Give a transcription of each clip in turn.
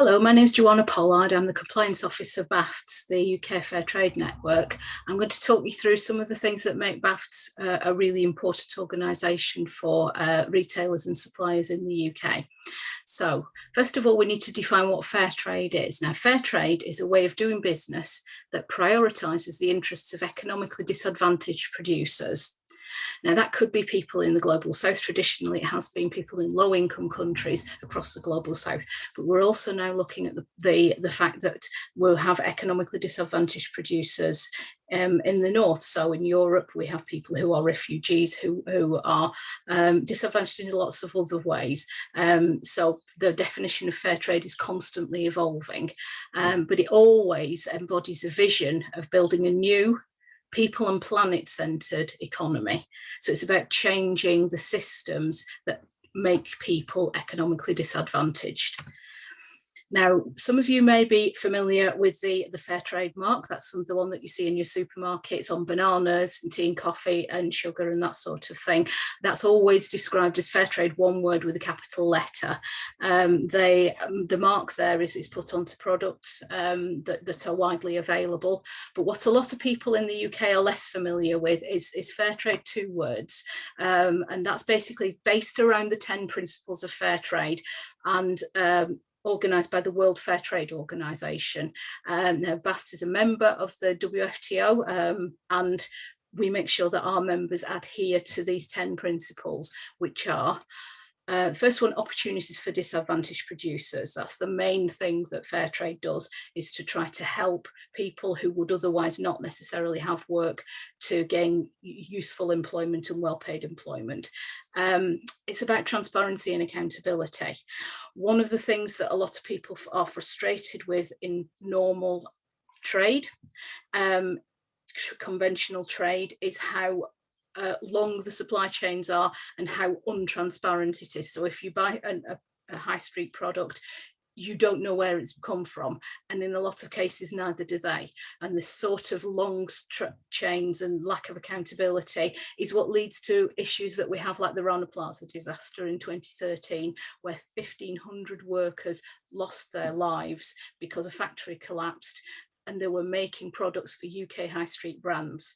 Hello, my name is Joanna Pollard. I'm the Compliance Officer of BAFTS, the UK Fair Trade Network. I'm going to talk you through some of the things that make BAFTS a really important organisation for retailers and suppliers in the UK. So, first of all, we need to define what fair trade is. Now, fair trade is a way of doing business that prioritises the interests of economically disadvantaged producers. Now, that could be people in the global south. Traditionally, it has been people in low-income countries across the global south. But we're also now looking at the fact that we'll have economically disadvantaged producers in the north. So in Europe, we have people who are refugees who are disadvantaged in lots of other ways. So the definition of fair trade is constantly evolving, but it always embodies a vision of building a new people and planet-centred economy. So it's about changing the systems that make people economically disadvantaged. Now, some of you may be familiar with the fair trade mark. That's the one that you see in your supermarkets on bananas and tea and coffee and sugar and that sort of thing. That's always described as fair trade, one word with a capital letter. The mark there is put onto products that are widely available. But what a lot of people in the UK are less familiar with is fair trade, two words. And that's basically based around the 10 principles of fair trade and organised by the World Fair Trade Organization. Now, BAFTS is a member of the WFTO, and we make sure that our members adhere to these 10 principles, which are the first one, opportunities for disadvantaged producers. That's the main thing that fair trade does, is to try to help people who would otherwise not necessarily have work to gain useful employment and well-paid employment. It's about transparency and accountability. One of the things that a lot of people are frustrated with in normal trade, conventional trade, is how long the supply chains are and how untransparent it is. So if you buy a high street product, you don't know where it's come from, and in a lot of cases neither do they. And this sort of long chains and lack of accountability is what leads to issues that we have, like the Rana Plaza disaster in 2013, where 1,500 workers lost their lives because a factory collapsed and they were making products for UK high street brands.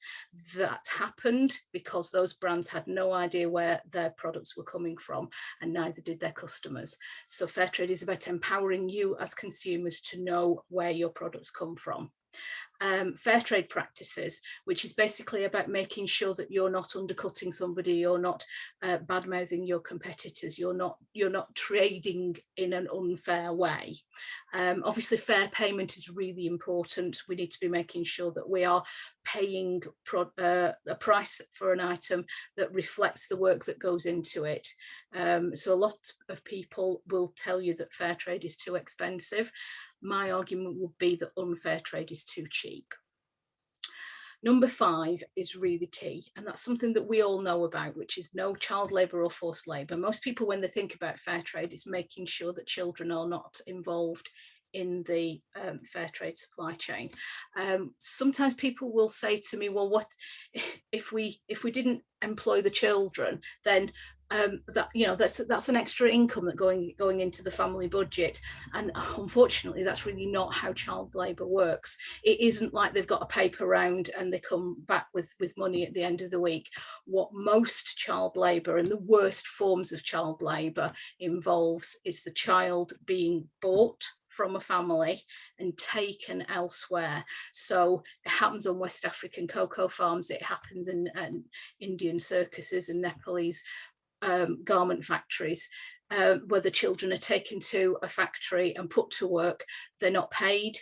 That happened because those brands had no idea where their products were coming from, and neither did their customers. So fair trade is about empowering you as consumers to know where your products come from. Fair trade practices, which is basically about making sure that you're not undercutting somebody, you're not bad-mouthing your competitors, you're not trading in an unfair way. Obviously, fair payment is really important. We need to be making sure that we are paying a price for an item that reflects the work that goes into it. So a lot of people will tell you that fair trade is too expensive. My argument would be that unfair trade is too cheap. Number 5 is really key, and that's something that we all know about, which is no child labour or forced labour. Most people, when they think about fair trade, is making sure that children are not involved in the fair trade supply chain. Sometimes people will say to me, well, what if we didn't employ the children, then that's an extra income that going into the family budget. And unfortunately, that's really not how child labour works. It isn't like they've got a paper round and they come back with money at the end of the week. What most child labour, and the worst forms of child labour, involves is the child being bought from a family and taken elsewhere. So it happens on West African cocoa farms, it happens in Indian circuses and Nepalese garment factories, where the children are taken to a factory and put to work. They're not paid.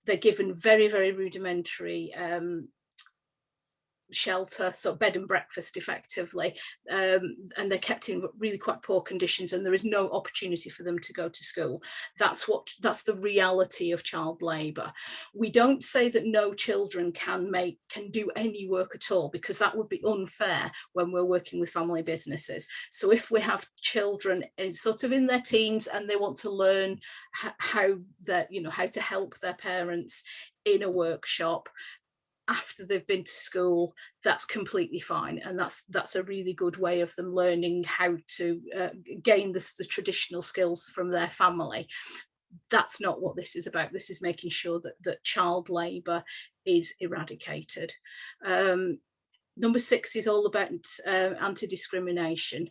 They're given very, very rudimentary shelter, so bed and breakfast effectively, and they're kept in really quite poor conditions, and there is no opportunity for them to go to school. That's the reality of child labour. We don't say that no children can do any work at all, because that would be unfair when we're working with family businesses. So if we have children sort of in their teens and they want to learn how to help their parents in a workshop after they've been to school, that's completely fine, and that's a really good way of them learning how to gain the traditional skills from their family. That's not what this is about. This is making sure that child labour is eradicated. Number 6 is all about anti-discrimination.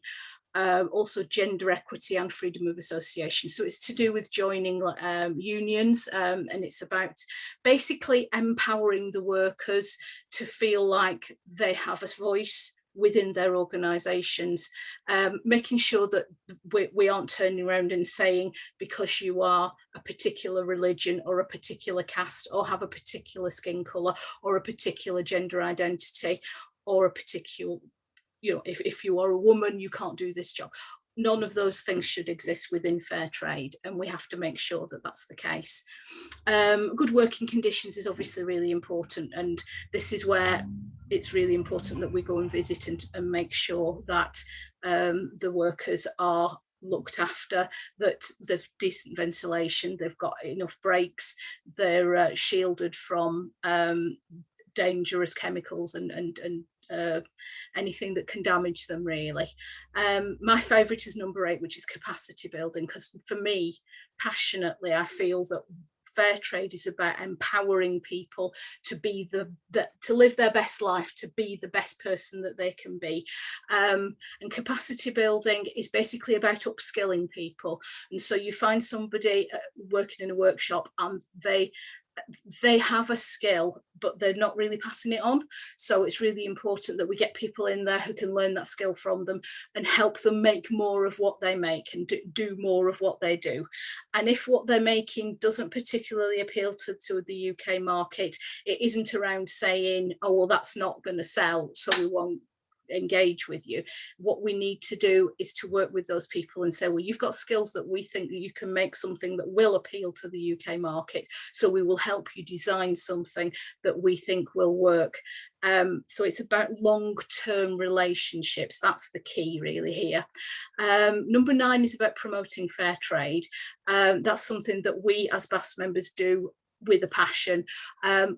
Also gender equity and freedom of association. So it's to do with joining unions, and it's about basically empowering the workers to feel like they have a voice within their organisations, making sure that we aren't turning around and saying because you are a particular religion or a particular caste or have a particular skin colour or a particular gender identity or a particular, you know, if you are a woman, you can't do this job. None of those things should exist within fair trade, and we have to make sure that that's the case. Good working conditions is obviously really important, and this is where it's really important that we go and visit and make sure that the workers are looked after, that they've decent ventilation, they've got enough breaks, they're shielded from dangerous chemicals and anything that can damage them, really. My favourite is number 8, which is capacity building, because for me, passionately, I feel that fair trade is about empowering people to be to live their best life, to be the best person that they can be. And capacity building is basically about upskilling people. And so you find somebody working in a workshop and they have a skill, but they're not really passing it on. So it's really important that we get people in there who can learn that skill from them and help them make more of what they make and do more of what they do. And if what they're making doesn't particularly appeal to the UK market, it isn't around saying, oh, well, that's not going to sell, so we won't engage with you. What we need to do is to work with those people and say, well, you've got skills that we think that you can make something that will appeal to the UK market, so we will help you design something that we think will work. So it's about long-term relationships. That's the key really here. Number 9 is about promoting fair trade. That's something that we as BAFTS members do with a passion.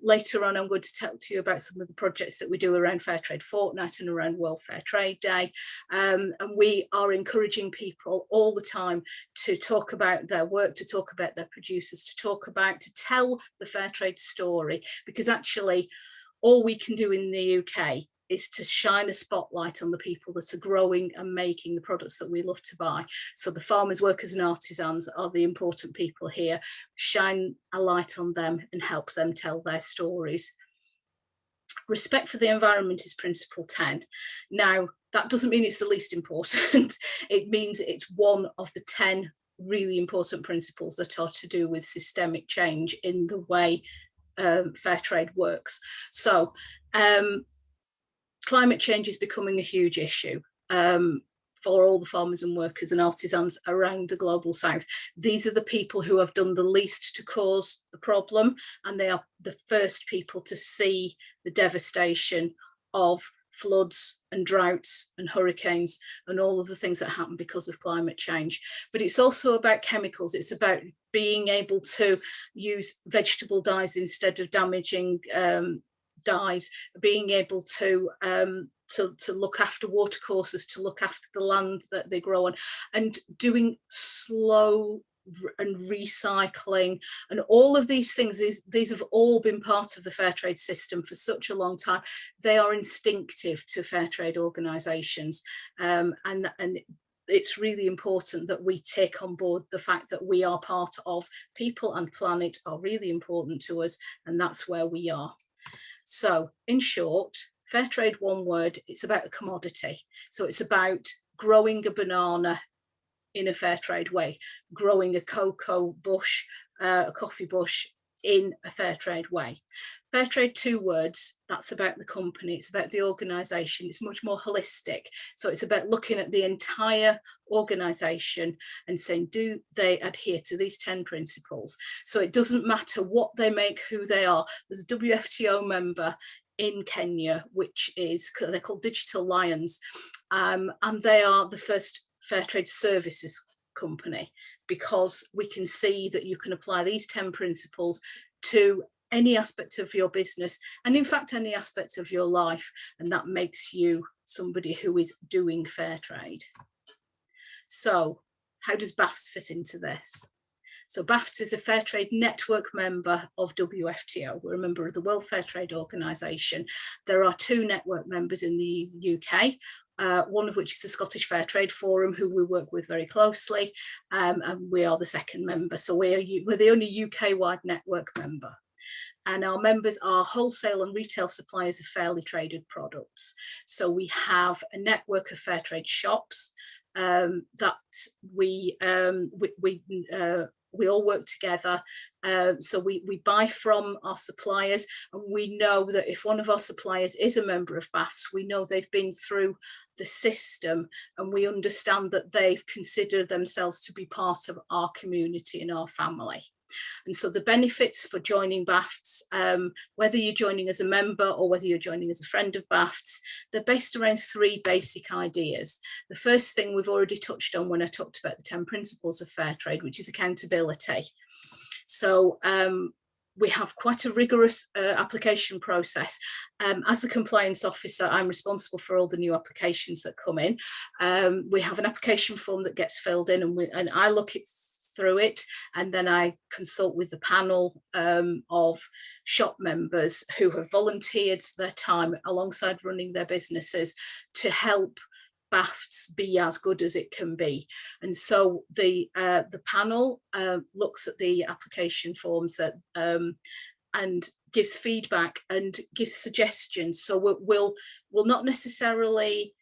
Later on, I'm going to talk to you about some of the projects that we do around Fair Trade Fortnight and around World Fair Trade Day. And we are encouraging people all the time to talk about their work, to talk about their producers, to tell the fair trade story, because actually all we can do in the UK is to shine a spotlight on the people that are growing and making the products that we love to buy. So the farmers, workers and artisans are the important people here. Shine a light on them and help them tell their stories. Respect for the environment is principle 10. Now, that doesn't mean it's the least important. It means it's one of the 10 really important principles that are to do with systemic change in the way fair trade works. So climate change is becoming a huge issue for all the farmers and workers and artisans around the global south. These are the people who have done the least to cause the problem, and they are the first people to see the devastation of floods and droughts and hurricanes and all of the things that happen because of climate change. But it's also about chemicals. It's about being able to use vegetable dyes instead of damaging dyes, being able to look after watercourses, to look after the land that they grow on, and doing slow and recycling and all of these things. These have all been part of the fair trade system for such a long time. They are instinctive to fair trade organisations, and it's really important that we take on board the fact that we are part of people, and planet are really important to us, and that's where we are. So in short, fair trade, one word, it's about a commodity. So it's about growing a banana in a fair trade way, growing a cocoa bush, a coffee bush in a fair trade way. Fair trade, 2 words, that's about the company, it's about the organisation, it's much more holistic. So it's about looking at the entire organisation and saying, do they adhere to these 10 principles? So it doesn't matter what they make, who they are. There's a WFTO member in Kenya, which is, they're called Digital Lions, and they are the first fair trade services company, because we can see that you can apply these 10 principles to any aspect of your business, and in fact any aspect of your life, and that makes you somebody who is doing fair trade. So how does BAFTS fit into this? So BAFTS is a fair trade network member of WFTO. We're a member of the World Fair Trade Organization. There are 2 network members in the UK, one of which is the Scottish Fair Trade Forum, who we work with very closely, and we are the second member. So we're the only UK-wide network member. And our members are wholesale and retail suppliers of fairly traded products. So we have a network of fair trade shops that we all work together. So we buy from our suppliers, and we know that if one of our suppliers is a member of BAFTS, we know they've been through the system, and we understand that they've considered themselves to be part of our community and our family. And so the benefits for joining BAFTS, whether you're joining as a member or whether you're joining as a friend of BAFTS, they're based around 3 basic ideas. The first thing we've already touched on when I talked about the 10 principles of fair trade, which is accountability. So we have quite a rigorous application process. As the compliance officer, I'm responsible for all the new applications that come in. We have an application form that gets filled in, and I look through it, and then I consult with the panel of shop members who have volunteered their time alongside running their businesses to help BAFTS be as good as it can be. And so the panel looks at the application forms that and gives feedback and gives suggestions. So we'll not necessarily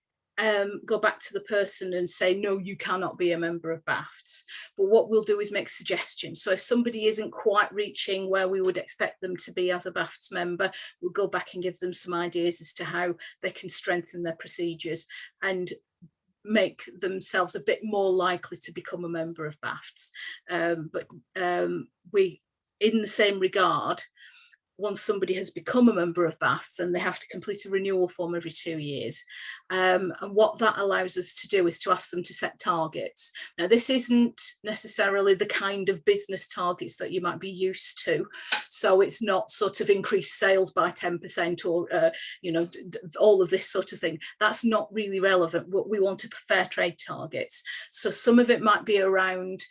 go back to the person and say, no, you cannot be a member of BAFTS. But what we'll do is make suggestions. So if somebody isn't quite reaching where we would expect them to be as a BAFTS member, we'll go back and give them some ideas as to how they can strengthen their procedures and make themselves a bit more likely to become a member of BAFTS. We, in the same regard, once somebody has become a member of BAFTS, then they have to complete a renewal form every 2 years. And what that allows us to do is to ask them to set targets. Now, this isn't necessarily the kind of business targets that you might be used to. So it's not sort of increased sales by 10% or, all of this sort of thing. That's not really relevant. What we want are fair trade targets. So some of it might be around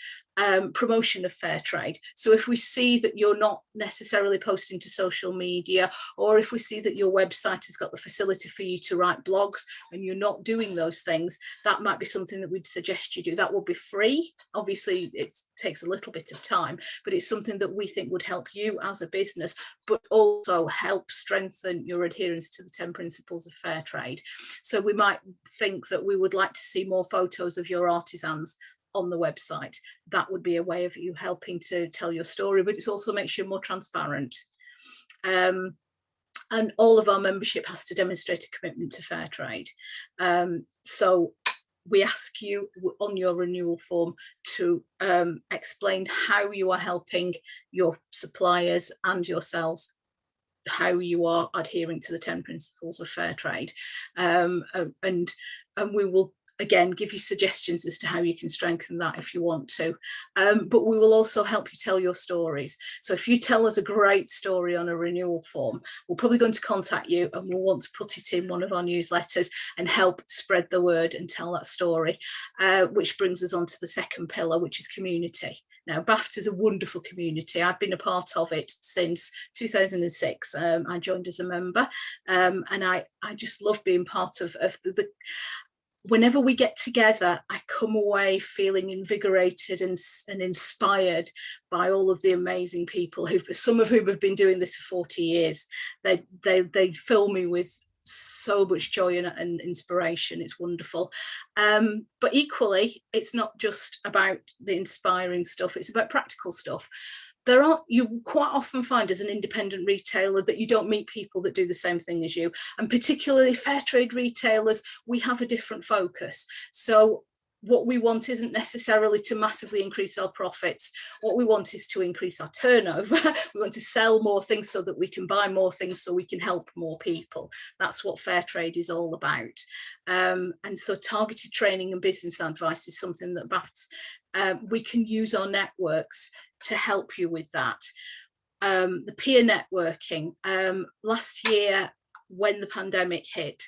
promotion of fair trade. So if we see that you're not necessarily posting to social media, or if we see that your website has got the facility for you to write blogs and you're not doing those things, that might be something that we'd suggest you do. That will be free. Obviously, it takes a little bit of time, but it's something that we think would help you as a business, but also help strengthen your adherence to the 10 principles of fair trade. So we might think that we would like to see more photos of your artisans on the website. That would be a way of you helping to tell your story, but it also makes you more transparent. And all of our membership has to demonstrate a commitment to fair trade. So we ask you on your renewal form to explain how you are helping your suppliers and yourselves, how you are adhering to the 10 principles of fair trade. And we will again give you suggestions as to how you can strengthen that if you want to, but we will also help you tell your stories. So if you tell us a great story on a renewal form, we're probably going to contact you and we'll want to put it in one of our newsletters and help spread the word and tell that story, which brings us on to the second pillar, which is community. Now, BAFTS is a wonderful community. I've been a part of it since 2006. I joined as a member, and I just love being part of the whenever we get together, I come away feeling invigorated and inspired by all of the amazing people, some of whom have been doing this for 40 years. They fill me with so much joy and inspiration. It's wonderful. But equally, it's not just about the inspiring stuff, it's about practical stuff. You quite often find as an independent retailer that you don't meet people that do the same thing as you, and particularly fair trade retailers, we have a different focus. So what we want isn't necessarily to massively increase our profits. What we want is to increase our turnover. We want to sell more things so that we can buy more things so we can help more people. That's what fair trade is all about. And so targeted training and business advice is something that BAFTS, we can use our networks to help you with that. The peer networking, last year when the pandemic hit,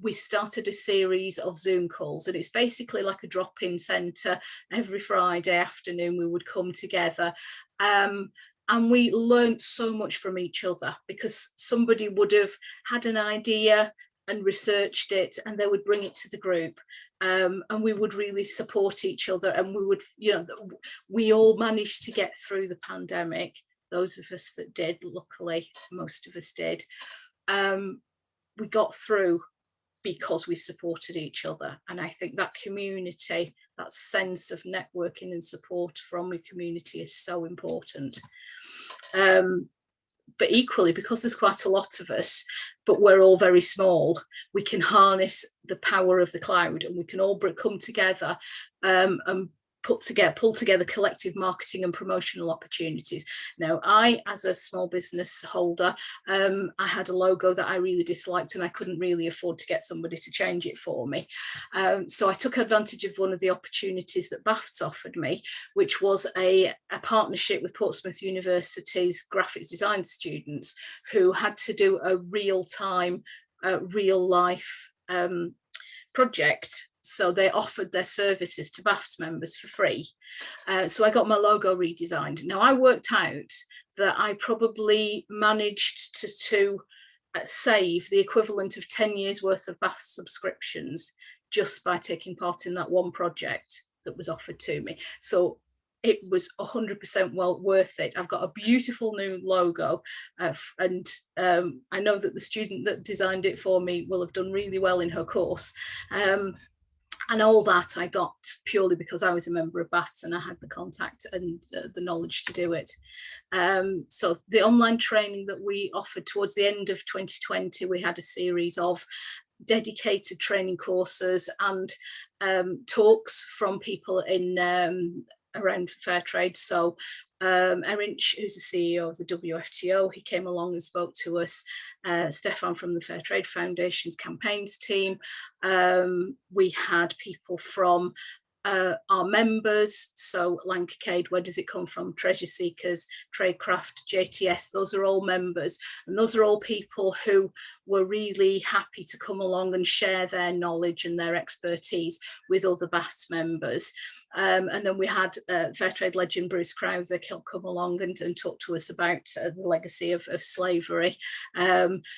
we started a series of Zoom calls, and it's basically like a drop-in centre. Every Friday afternoon we would come together, and we learned so much from each other, because somebody would have had an idea and researched it, and they would bring it to the group, and we would really support each other, and we would, you know, we all managed to get through the pandemic. Those of us that did, luckily most of us did, we got through because we supported each other. And I think that community, that sense of networking and support from the community is so important. But equally, because there's quite a lot of us, but we're all very small, we can harness the power of the cloud, and we can all come together and pull together collective marketing and promotional opportunities. Now, I, as a small business holder, I had a logo that I really disliked, and I couldn't really afford to get somebody to change it for me. So I took advantage of one of the opportunities that BAFTS offered me, which was a partnership with Portsmouth University's graphics design students, who had to do a real-time, real-life project. So they offered their services to BAFTS members for free. So I got my logo redesigned. Now, I worked out that I probably managed to save the equivalent of 10 years worth of BAFTS subscriptions just by taking part in that one project that was offered to me. So it was 100% well worth it. I've got a beautiful new logo, and I know that the student that designed it for me will have done really well in her course. And all that I got purely because I was a member of BAFTS and I had the contact and the knowledge to do it. So the online training that we offered towards the end of 2020, we had a series of dedicated training courses and talks from people in around fair trade. So Erinch, who's the CEO of the WFTO, he came along and spoke to us. Stefan from the Fair Trade Foundation's campaigns team. We had people from our members, so Lancashire, where does it come from? Treasure Seekers, Tradecraft, JTS, those are all members, and those are all people who were really happy to come along and share their knowledge and their expertise with other BAFTS members. And then we had Fair Trade legend Bruce Crowther come along and talk to us about the legacy of slavery.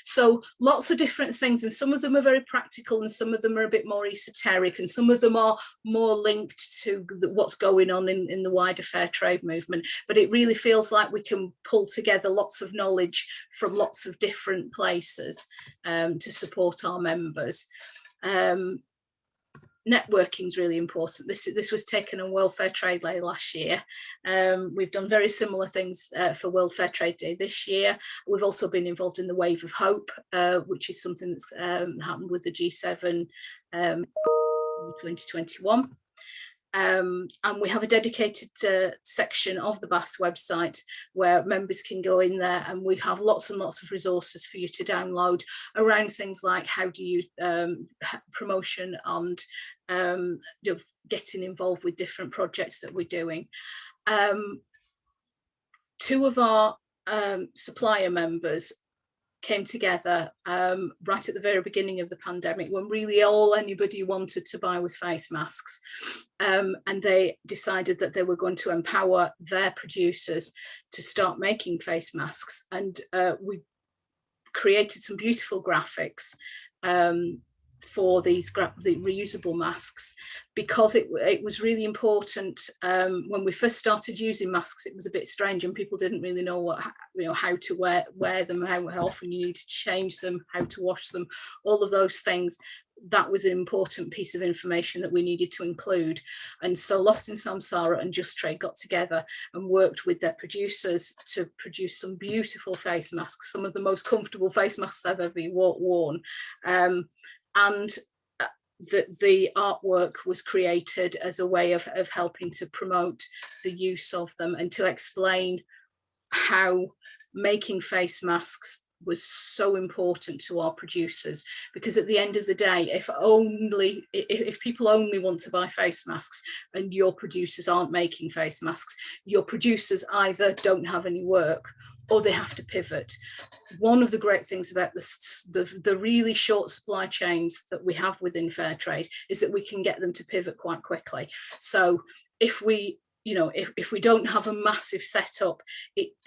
So lots of different things, and some of them are very practical, and some of them are a bit more esoteric, and some of them are more linked to what's going on in the wider fair trade movement. But it really feels like we can pull together lots of knowledge from lots of different places to support our members. Networking is really important. This was taken on World Fair Trade Day last year. We've done very similar things for World Fair Trade Day this year. We've also been involved in the Wave of Hope, which is something that's happened with the G7 in 2021. And we have a dedicated section of the BAFTS website where members can go in there, and we have lots and lots of resources for you to download around things like how do you promotion and you know, getting involved with different projects that we're doing. Two of our supplier members came together right at the very beginning of the pandemic, when really all anybody wanted to buy was face masks, and they decided that they were going to empower their producers to start making face masks, and we created some beautiful graphics for these the reusable masks, because it was really important. When we first started using masks, it was a bit strange, and people didn't really know how to wear them, how often you needed to change them, how to wash them, all of those things. That was an important piece of information that we needed to include. And so Lost in Samsara and Just Trade got together and worked with their producers to produce some beautiful face masks, some of the most comfortable face masks I've ever worn. And the artwork was created as a way of helping to promote the use of them and to explain how making face masks was so important to our producers, because at the end of the day, if people only want to buy face masks and your producers aren't making face masks, your producers either don't have any work or they have to pivot. One of the great things about the really short supply chains that we have within fair trade is that we can get them to pivot quite quickly. So if we, if we don't have a massive setup,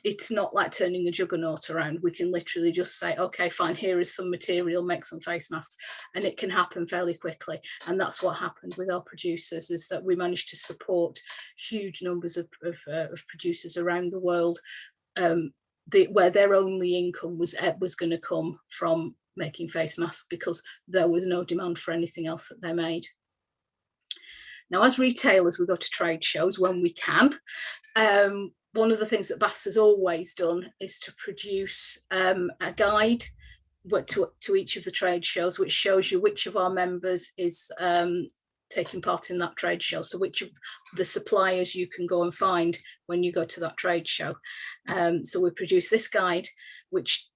it's not like turning a juggernaut around. We can literally just say, okay, fine, here is some material, make some face masks, and it can happen fairly quickly. And that's what happened with our producers, is that we managed to support huge numbers of producers around the world, where their only income was going to come from making face masks, because there was no demand for anything else that they made. Now, as retailers, we go to trade shows when we can. One of the things that BAFTS has always done is to produce a guide to each of the trade shows, which shows you which of our members is taking part in that trade show. So which of the suppliers you can go and find when you go to that trade show. So we produce this guide, which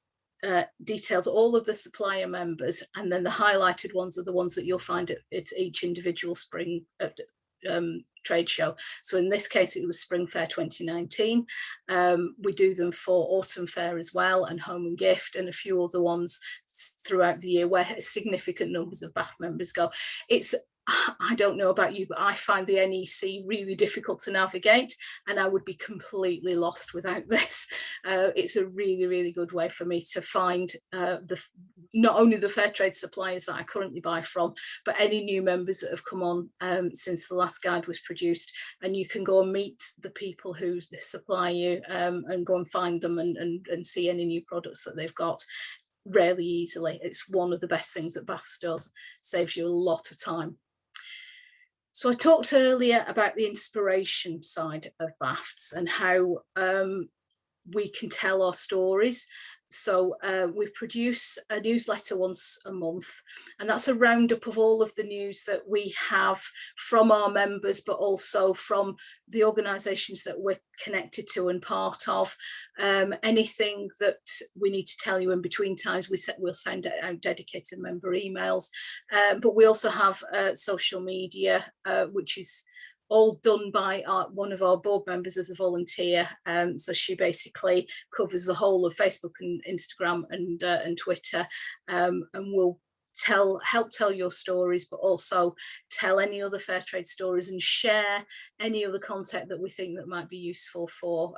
details all of the supplier members, and then the highlighted ones are the ones that you'll find at each individual spring trade show. So in this case, it was Spring Fair 2019. We do them for Autumn Fair as well, and Home and Gift, and a few other ones throughout the year where significant numbers of BAF members go. I don't know about you, but I find the NEC really difficult to navigate, and I would be completely lost without this. It's a really, really good way for me to find not only the fair trade suppliers that I currently buy from, but any new members that have come on since the last guide was produced. And you can go and meet the people who supply you and go and find them and see any new products that they've got really easily. It's one of the best things that BAFTS does, saves you a lot of time. So I talked earlier about the inspiration side of BAFTS and how we can tell our stories. So we produce a newsletter once a month, and that's a roundup of all of the news that we have from our members, but also from the organisations that we're connected to and part of. Anything that we need to tell you in between times, we'll send out dedicated member emails. But we also have social media, which is all done by one of our board members as a volunteer. So she basically covers the whole of Facebook and Instagram and Twitter, and will help tell your stories, but also tell any other fair trade stories and share any other content that we think that might be useful for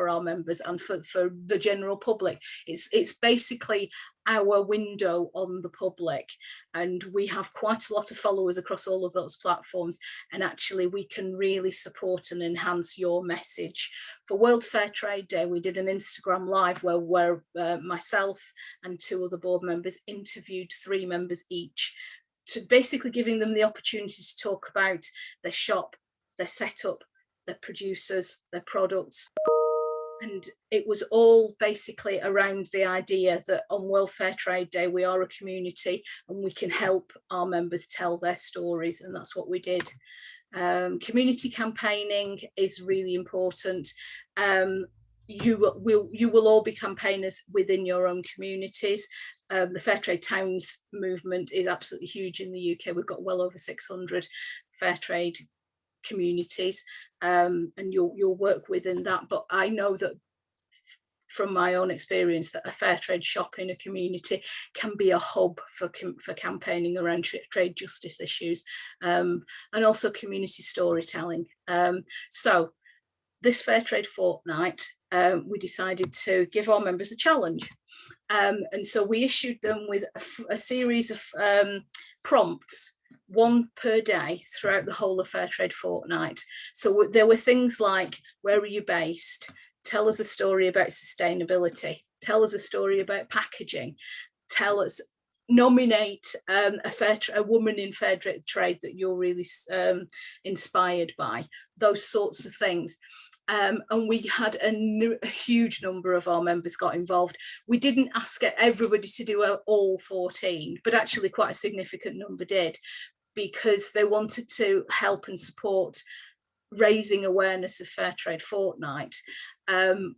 our members and for the general public. It's basically our window on the public, and we have quite a lot of followers across all of those platforms, and actually we can really support and enhance your message. For World Fair Trade Day, we did an Instagram live where myself and two other board members interviewed 3 members each, to basically giving them the opportunity to talk about their shop, their setup, their producers, their products. And it was all basically around the idea that on World Fair Trade Day, we are a community and we can help our members tell their stories, and that's what we did. Community campaigning is really important. You will all be campaigners within your own communities. The Fair Trade Towns movement is absolutely huge in the UK. We've got well over 600 fair trade communities, and you'll work within that. But I know that from my own experience that a fair trade shop in a community can be a hub for campaigning around trade justice issues, and also community storytelling. So this Fair Trade Fortnight, we decided to give our members a challenge, and so we issued them with a series of prompts, 1 per day throughout the whole of Fair Trade Fortnight. So there were things like, where are you based? Tell us a story about sustainability. Tell us a story about packaging. Tell us, nominate a woman in fair trade that you're really inspired by, those sorts of things. And we had a huge number of our members got involved. We didn't ask everybody to do all 14, but actually quite a significant number did, because they wanted to help and support raising awareness of Fair Trade Fortnight.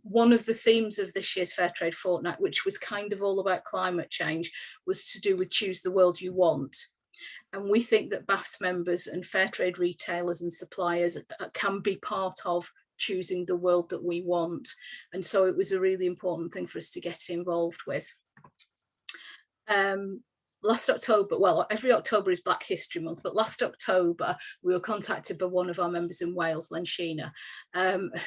One of the themes of this year's Fair Trade Fortnight, which was kind of all about climate change, was to do with choose the world you want. And we think that BAFTS members and fair trade retailers and suppliers can be part of choosing the world that we want. And so it was a really important thing for us to get involved with. Last October, well, every October is Black History Month, but last October we were contacted by one of our members in Wales, Len Sheena,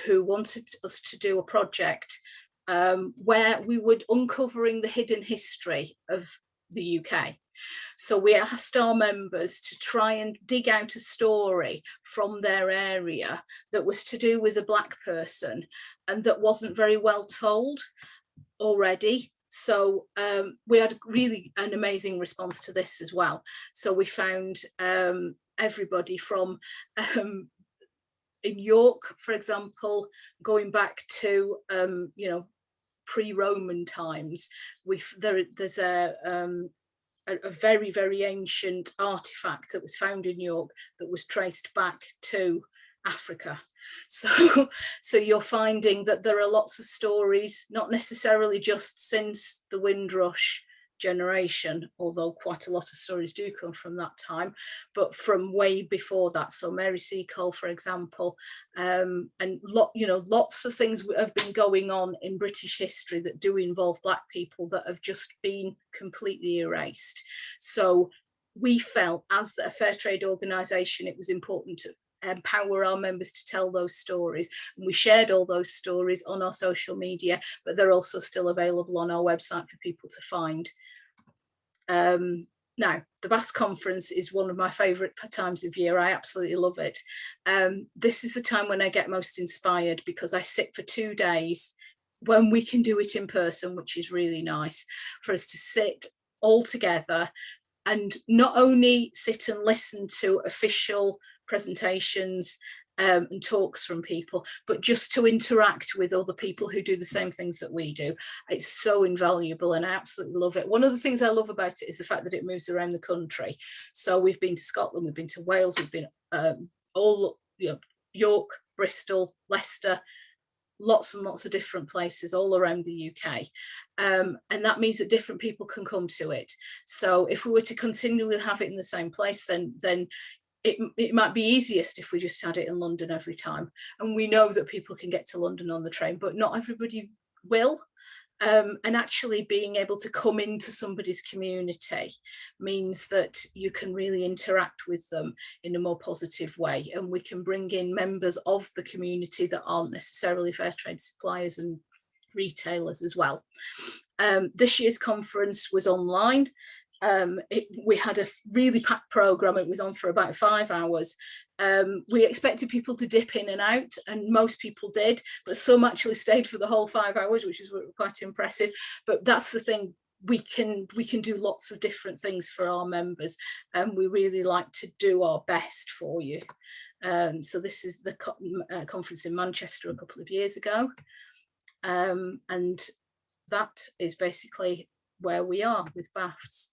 who wanted us to do a project where we were uncovering the hidden history of the UK. So we asked our members to try and dig out a story from their area that was to do with a Black person and that wasn't very well told already. So we had really an amazing response to this as well. So we found everybody from in York, for example, going back to you know, pre-Roman times. There's a very, very ancient artifact that was found in York that was traced back to Africa. So you're finding that there are lots of stories, not necessarily just since the Windrush generation, although quite a lot of stories do come from that time, but from way before that. So Mary Seacole, for example, and lots of things have been going on in British history that do involve Black people that have just been completely erased. So we felt, as a fair trade organisation, it was important to empower our members to tell those stories, and we shared all those stories on our social media, but they're also still available on our website for people to find. Now, the BAFTS Conference is one of my favourite times of year. I absolutely love it. This is the time when I get most inspired, because I sit for 2 days when we can do it in person, which is really nice for us to sit all together and not only sit and listen to official presentations and talks from people, but just to interact with other people who do the same things that we do. It's so invaluable and I absolutely love it. One of the things I love about it is the fact that it moves around the country. So we've been to Scotland, we've been to Wales, we've been all, you know, York, Bristol, Leicester, lots and lots of different places all around the UK. And that means that different people can come to it. So if we were to continually have it in the same place, then it might be easiest if we just had it in London every time. And we know that people can get to London on the train, but not everybody will. And actually being able to come into somebody's community means that you can really interact with them in a more positive way. And we can bring in members of the community that aren't necessarily fair trade suppliers and retailers as well. This year's conference was online. We had a really packed programme. It was on for about 5 hours. We expected people to dip in and out, and most people did, but some actually stayed for the whole 5 hours, which was quite impressive. But that's the thing, we can do lots of different things for our members, and we really like to do our best for you. So this is the conference in Manchester a couple of years ago, and that is basically where we are with BAFTS.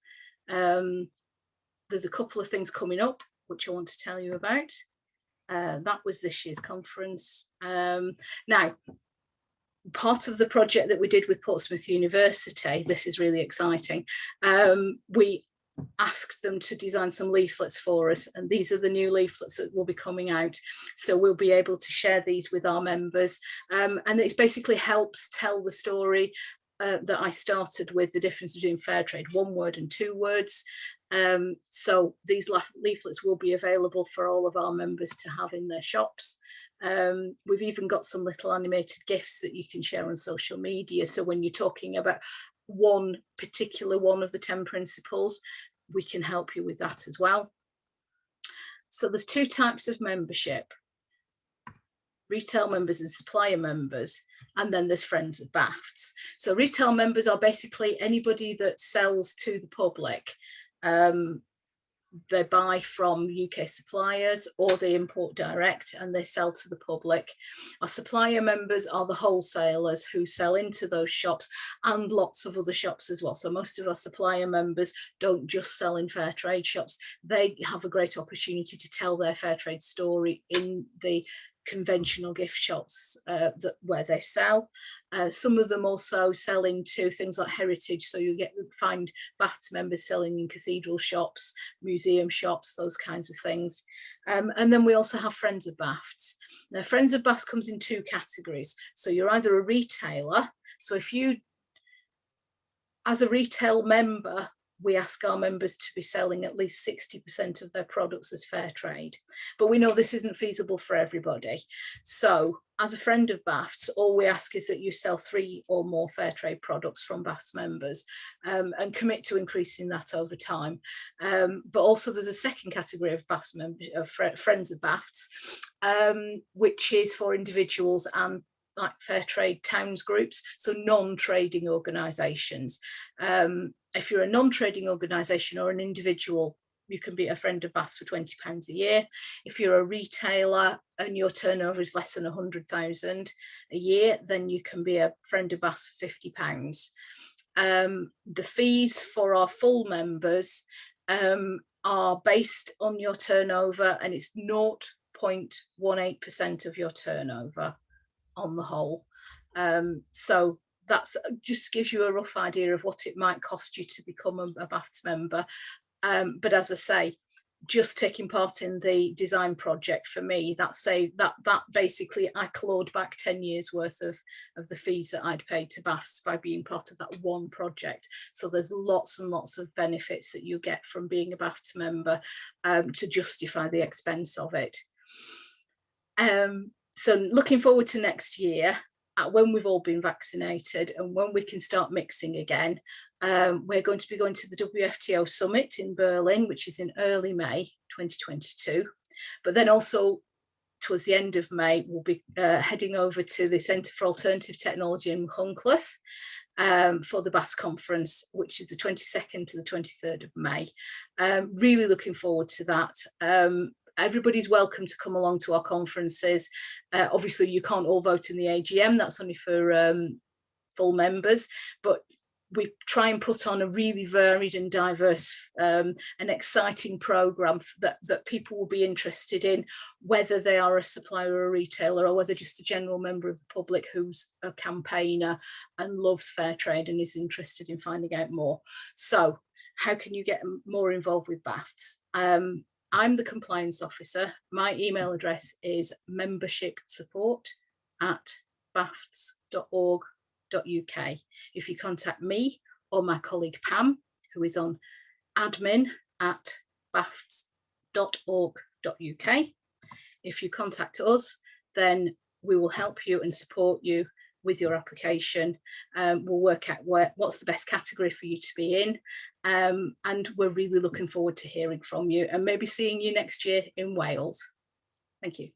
There's a couple of things coming up which I want to tell you about. That was this year's conference. Now, part of the project that we did with Portsmouth University, this is really exciting. We asked them to design some leaflets for us, and these are the new leaflets that will be coming out. So we'll be able to share these with our members, and it basically helps tell the story that I started with, the difference between fair trade 1 word and 2 words. So these leaflets will be available for all of our members to have in their shops. We've even got some little animated GIFs that you can share on social media. So when you're talking about one particular one of the 10 principles, we can help you with that as well. So there's 2 types of membership: retail members and supplier members. And then there's friends of BAFTS. So retail members are basically anybody that sells to the public. They buy from UK suppliers or they import direct and they sell to the public. Our supplier members are the wholesalers who sell into those shops and lots of other shops as well. So most of our supplier members don't just sell in fair trade shops. They have a great opportunity to tell their fair trade story in the conventional gift shops where they sell. Some of them also sell into things like heritage, so you find BAFTS members selling in cathedral shops, museum shops, those kinds of things. And then we also have Friends of BAFTS. Now, Friends of BAFTS comes in 2 categories. So you're either a retailer, so if you, as a retail member, we ask our members to be selling at least 60% of their products as fair trade. But we know this isn't feasible for everybody. So as a friend of BAFTS, all we ask is that you sell 3 or more fair trade products from BAFTS members, and commit to increasing that over time. But also there's a second category of BAFTS members, friends of BAFTS, which is for individuals and like fair trade towns groups, so non-trading organisations. If you're a non-trading organisation or an individual, you can be a friend of BAFTS for £20 a year. If you're a retailer and your turnover is less than 100,000 a year, then you can be a friend of BAFTS for £50. The fees for our full members are based on your turnover, and it's 0.18% of your turnover on the whole. So that's just gives you a rough idea of what it might cost you to become a BAFTS member. But as I say, just taking part in the design project for me, that basically I clawed back 10 years worth of the fees that I'd paid to BAFTS by being part of that one project. So there's lots and lots of benefits that you get from being a BAFTS member to justify the expense of it. So looking forward to next year, when we've all been vaccinated and when we can start mixing again. We're going to be going to the WFTO summit in Berlin, which is in early May 2022. But then also towards the end of May, we'll be heading over to the Centre for Alternative Technology in Huncliffe for the BAFTS Conference, which is the 22nd to the 23rd of May. Really looking forward to that. Everybody's welcome to come along to our conferences. Obviously, you can't all vote in the AGM, that's only for full members, but we try and put on a really varied and diverse and exciting programme that people will be interested in, whether they are a supplier or a retailer, or whether just a general member of the public who's a campaigner and loves fair trade and is interested in finding out more. So how can you get more involved with BAFTS? I'm the compliance officer. My email address is membershipsupport@bafts.org.uk. If you contact me or my colleague Pam, who is on admin@bafts.org.uk, if you contact us, then we will help you and support you with your application. We'll work out what's the best category for you to be in, and we're really looking forward to hearing from you and maybe seeing you next year in Wales. Thank you.